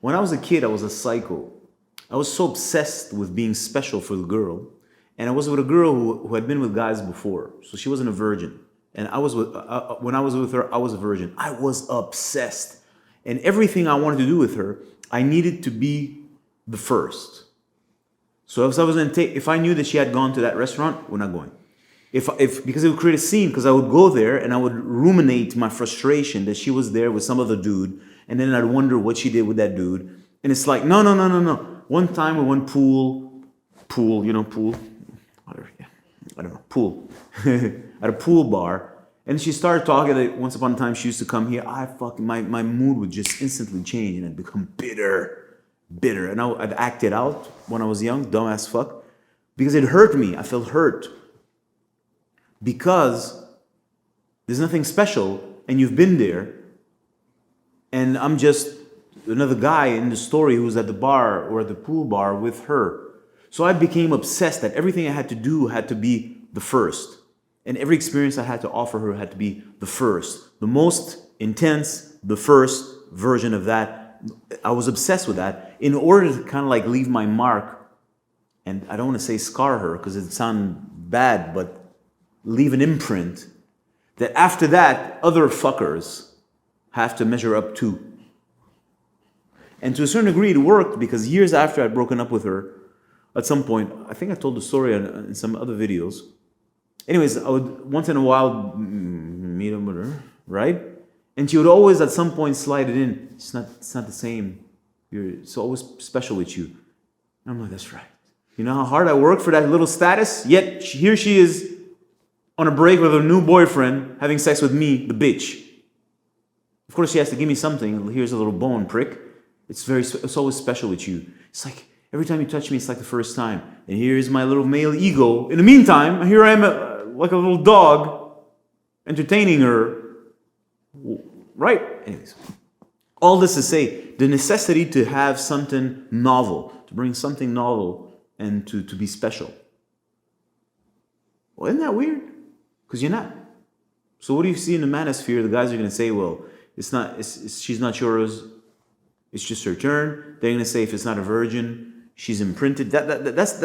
When I was a kid, I was a psycho. I was so obsessed with being special for the girl. And I was with a girl who had been with guys before. So she wasn't a virgin. And I was with, when I was with her, I was a virgin. I was obsessed. And everything I wanted to do with her, I needed to be the first. So if I knew that she had gone to that restaurant, we're not going. Because it would create a scene, because I would go there and I would ruminate my frustration that she was there with some other dude, and then I'd wonder what she did with that dude. And it's like, no. One time we went pool, whatever, yeah, I don't know, pool, at a pool bar, and she started talking that once upon a time she used to come here. My mood would just instantly change, and I'd become bitter, and I'd act it out when I was young, dumb as fuck, because it hurt me. I felt hurt. Because there's nothing special, and you've been there, and I'm just another guy in the story who's at the bar or at the pool bar with her. So I became obsessed that everything I had to do had to be the first. And every experience I had to offer her had to be the first. The most intense, the first version of that. I was obsessed with that in order to kind of like leave my mark. And I don't want to say scar her because it sounds bad, but leave an imprint that after that, other fuckers have to measure up to. And to a certain degree, it worked because years after I'd broken up with her, at some point, I think I told the story in some other videos. Anyways, I would once in a while meet up with her, right? And she would always at some point slide it in. It's not the same. It's always special with you. And I'm like, that's right. You know how hard I worked for that little status? Yet here she is on a break with her new boyfriend, having sex with me, the bitch. Of course, she has to give me something. Here's a little bone prick. It's always special with you. It's like every time you touch me, it's like the first time. And here's my little male ego. In the meantime, here I am like a little dog, entertaining her. Right? Anyways, all this to say, the necessity to have something novel, to bring something novel and to be special. Well, isn't that weird? Because you're not. So what do you see in the manosphere? The guys are going to say, well, she's not yours. It's just her turn. They're going to say if it's not a virgin, she's imprinted. That's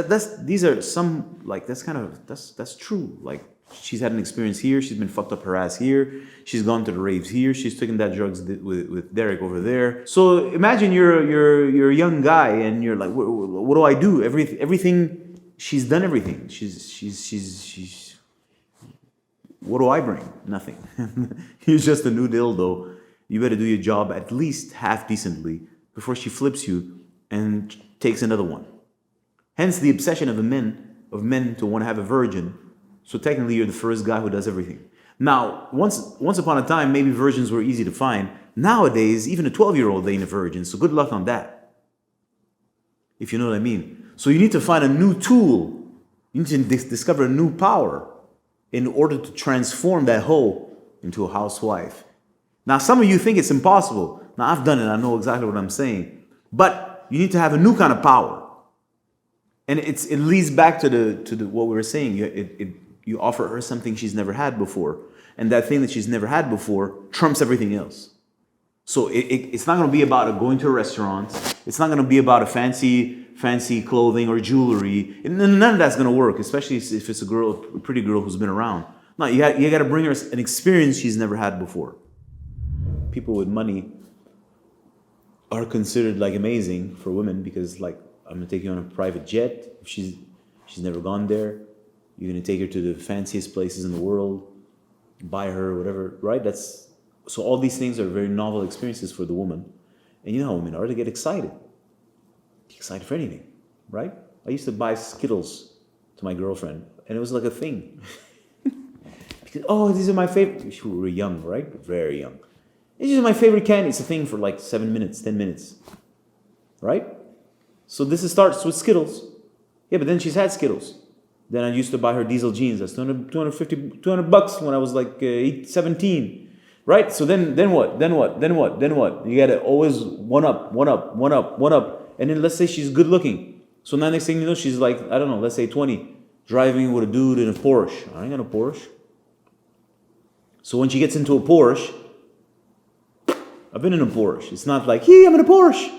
true. Like she's had an experience here. She's been fucked up her ass here. She's gone to the raves here. She's taken that drugs with Derek over there. So imagine you're a young guy and you're like, what do I do? Everything. She's done everything. She's. What do I bring? Nothing. He's just a new dildo. You better do your job at least half decently before she flips you and takes another one. Hence the obsession of men to want to have a virgin. So technically you're the first guy who does everything. Now, once upon a time, maybe virgins were easy to find. Nowadays, even a 12-year-old ain't a virgin, so good luck on that. If you know what I mean. So you need to find a new tool. You need to discover a new power in order to transform that hoe into a housewife. Now, some of you think it's impossible. Now, I've done it. I know exactly what I'm saying. But you need to have a new kind of power. And it leads back to what we were saying. You offer her something she's never had before. And that thing that she's never had before trumps everything else. So it's not going to be about going to a restaurant. It's not going to be about a fancy clothing or jewelry. And none of that's going to work, especially if it's a pretty girl who's been around. No, you got to bring her an experience she's never had before. People with money are considered like amazing for women because like I'm gonna take you on a private jet. If she's never gone there, you're gonna take her to the fanciest places in the world, buy her whatever, right? So all these things are very novel experiences for the woman. And you know how women are, they get excited. Excited for anything, right? I used to buy Skittles to my girlfriend and it was like a thing. Because, these are my favorite. We were young, right? Very young. This is my favorite candy. It's a thing for like 7 minutes, 10 minutes. Right? So this starts with Skittles. Yeah, but then she's had Skittles. Then I used to buy her diesel jeans. That's $200 when I was like 17. Right? So then what? Then what? You gotta always one up. And then let's say she's good looking. So now next thing you know, she's like, I don't know, let's say 20, driving with a dude in a Porsche. I ain't got a Porsche. So when she gets into a Porsche, I've been in a Porsche. It's not like, hey, I'm in a Porsche.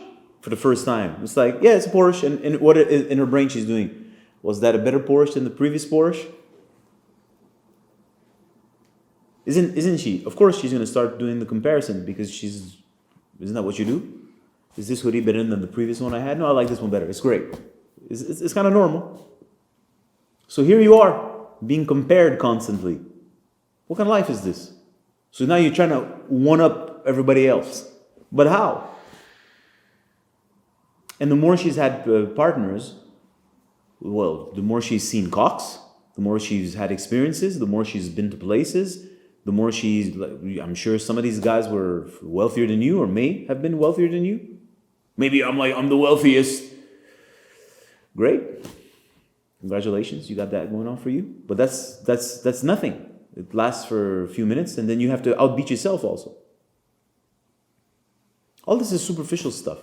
for the first time. It's like, yeah, it's a Porsche, and what in her brain she's doing, was that a better Porsche than the previous Porsche? Isn't she? Of course she's gonna start doing the comparison because isn't that what you do? Is this hoodie better than the previous one I had? No, I like this one better. It's great. It's kind of normal. So here you are, being compared constantly. What kind of life is this? So now you're trying to one-up everybody else. But how? And the more she's had partners, well, the more she's seen cocks, the more she's had experiences, the more she's been to places, the more I'm sure some of these guys were wealthier than you or may have been wealthier than you. Maybe I'm the wealthiest. Great. Congratulations, you got that going on for you. But that's nothing. It lasts for a few minutes and then you have to outbeat yourself also. All this is superficial stuff.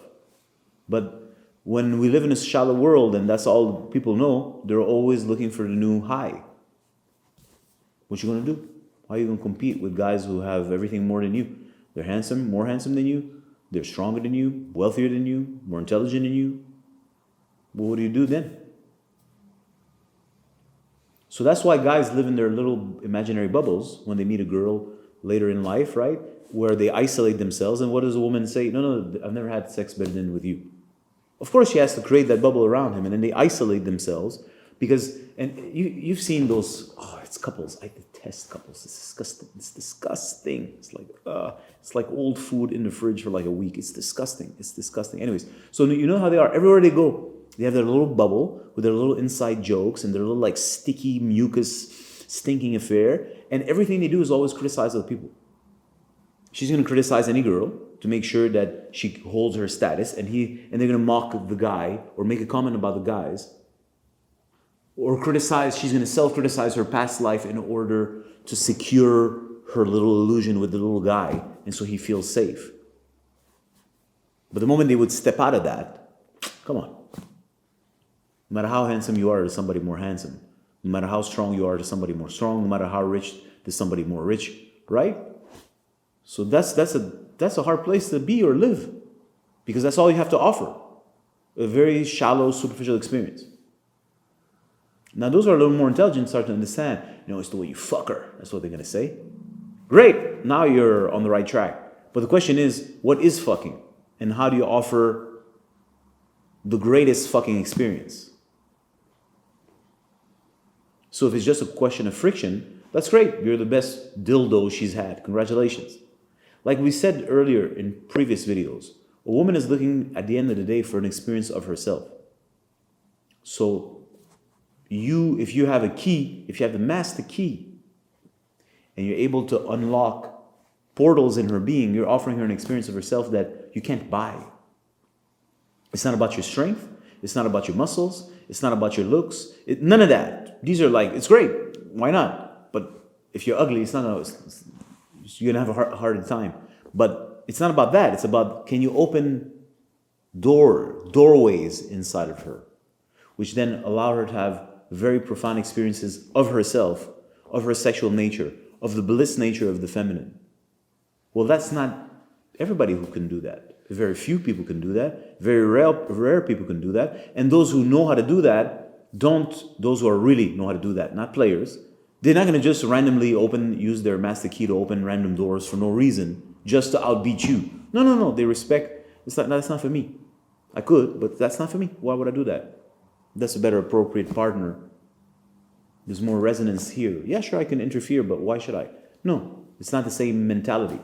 But when we live in a shallow world and that's all people know, they're always looking for the new high. What you gonna do? How are you gonna compete with guys who have everything more than you? They're handsome, more handsome than you. They're stronger than you, wealthier than you, more intelligent than you. Well, what do you do then? So that's why guys live in their little imaginary bubbles when they meet a girl later in life, right? Where they isolate themselves. And what does a woman say? No, I've never had sex better than with you. Of course, she has to create that bubble around him. And then they isolate themselves because, and you've seen those, it's couples. I detest couples. It's disgusting. It's disgusting. It's like old food in the fridge for like a week. It's disgusting. It's disgusting. Anyways, so you know how they are. Everywhere they go, they have their little bubble with their little inside jokes and their little like sticky mucus stinking affair. And everything they do is always criticize other people. She's going to criticize any girl to make sure that she holds her status, and they're going to mock the guy or make a comment about the guys. Or she's going to self-criticize her past life in order to secure her little illusion with the little guy, and so he feels safe. But the moment they would step out of that, come on. No matter how handsome you are to somebody more handsome, no matter how strong you are to somebody more strong, no matter how rich to somebody more rich, right? So that's a hard place to be or live, because that's all you have to offer. A very shallow, superficial experience. Now those who are a little more intelligent start to understand, it's the way you fuck her. That's what they're going to say. Great, now you're on the right track. But the question is, what is fucking? And how do you offer the greatest fucking experience? So if it's just a question of friction, that's great. You're the best dildo she's had. Congratulations. Like we said earlier in previous videos, a woman is looking at the end of the day for an experience of herself. So if you have a key, if you have the master key, and you're able to unlock portals in her being, you're offering her an experience of herself that you can't buy. It's not about your strength. It's not about your muscles. It's not about your looks. None of that. These are like, it's great. Why not? But if you're ugly, you're going to have a harder time. But it's not about that. It's about, can you open doorways inside of her, which then allow her to have very profound experiences of herself, of her sexual nature, of the bliss nature of the feminine. Well, that's not everybody who can do that. Very few people can do that. Very rare people can do that. And those who know how to do that, those who are really know how to do that, not players, they're not going to just randomly use their master key to open random doors for no reason, just to outbeat you. No. They respect, that's not for me. I could, but that's not for me. Why would I do that? That's a better appropriate partner. There's more resonance here. Yeah, sure, I can interfere, but why should I? No, it's not the same mentality.